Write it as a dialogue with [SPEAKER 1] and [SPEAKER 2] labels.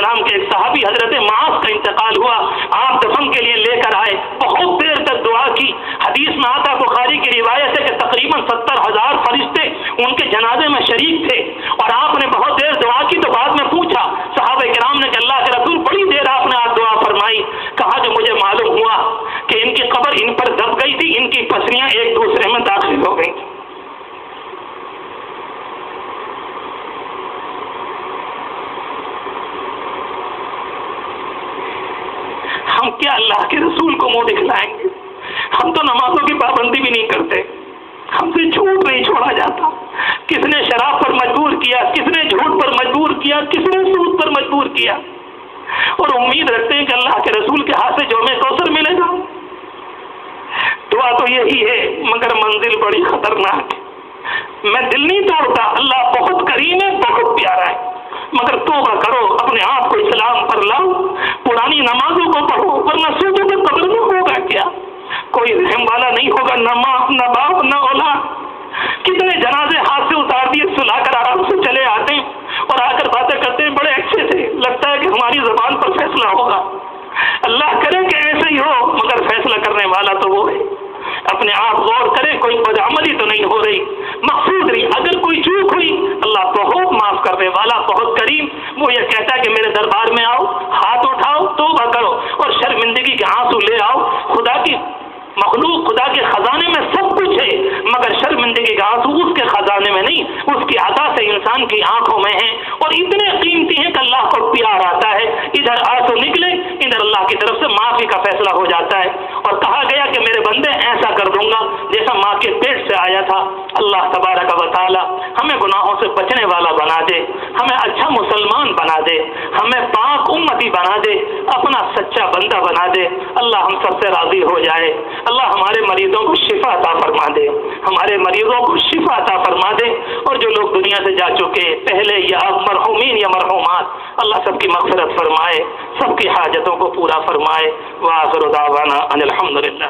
[SPEAKER 1] کرام کے ایک صحابی حضرت معاذ کا انتقال ہوا، آپ دفن کے لیے لے کر آئے، بہت دیر تک دعا کی۔ حدیث میں آتا بخاری کی روایت ہے کہ تقریباً 70,000 فرشتے ان کے جنازے میں شریک تھے، اور آپ نے بہت دیر دعا کی تو بعد میں پوچھا صحابہ کرام نے کہ اللہ کے رسول بڑی دیر آپ نے آج دعا فرمائی، کہا کہ مجھے معلوم ہوا کہ ان کی قبر ان پر دب گئی تھی، ان کی پسلیاں ایک دوسرے میں داخل ہو گئی تھی۔ ہم کیا اللہ کے رسول کو منہ دکھلائیں گے؟ ہم تو نمازوں کی پابندی بھی نہیں کرتے، ہم سے جھوٹ نہیں چھوڑا جاتا۔ کس نے شراب پر مجبور کیا، کس نے جھوٹ پر مجبور کیا، کس نے سود پر مجبور کیا، اور امید رکھتے ہیں کہ اللہ کے رسول کے ہاتھ سے جوم کوثر ملے گا۔ دعا تو یہی ہے مگر منزل بڑی خطرناک ہے۔ میں دل نہیں توڑتا، اللہ بہت کریم ہے، بہت پیارا ہے، مگر توبہ کرو، اپنے آپ کو اسلام پر لاؤ، پرانی نمازوں کو پڑھو، ورنہ سوچو کہ قبر میں ہوگا کیا؟ کوئی رحم والا نہیں ہوگا، نہ ماں نہ باپ نہ اولاد۔ کتنے جنازے ہاتھ سے اتار دیے، سلا کر آرام سے چلے آتے ہیں اور آ کر باتیں کرتے ہیں بڑے اچھے سے، لگتا ہے کہ ہماری زبان پر فیصلہ ہوگا۔ اللہ کرے کہ ایسے ہی ہو، مگر فیصلہ کرنے والا تو وہ ہے۔ اپنے آپ غور کرے، کوئی بدعملی تو نہیں ہو رہی، مقصود نہیں، اگر کوئی چوک ہوئی اللہ بہت معاف کرنے والا، بہت کریم، وہ یہ کہتا ہے کہ میرے دربار میں آؤ، ہاتھ اٹھاؤ، توبہ کرو اور شرمندگی کے آنسو لے آؤ۔ خدا کی مخلوق، خدا کے خزانے میں سب کچھ ہے، مگر شرمندگی کا آنسو اس کے خزانے میں نہیں، اس کی عطا سے انسان کی آنکھوں میں ہے، اور اتنے قیمتی ہیں کہ اللہ کو پیار آتا ہے، ادھر آنسو نکلے ادھر اللہ کی طرف سے معافی کا فیصلہ ہو جاتا ہے۔ اور کہا گیا کہ میرے بندے ایسا کر دوں گا جیسا ماں کے پیٹ سے آیا تھا۔ اللہ تبارک و تعالی ہمیں گناہوں سے بچنے والا بنا دے، ہمیں اچھا مسلمان بنا دے، ہمیں پاک امتی بنا دے، اپنا سچا بندہ بنا دے۔ اللہ ہم سب سے راضی ہو جائے۔ اللہ ہمارے مریضوں کو شفا عطا فرما دے، ہمارے مریضوں کو شفا عطا فرما دے، اور جو لوگ دنیا سے جا چکے پہلے یا مرحومین یا مرحومات، اللہ سب کی مغفرت فرمائے، سب کی حاجتوں کو پورا فرمائے۔ وآخر دعوانا ان الحمدللہ۔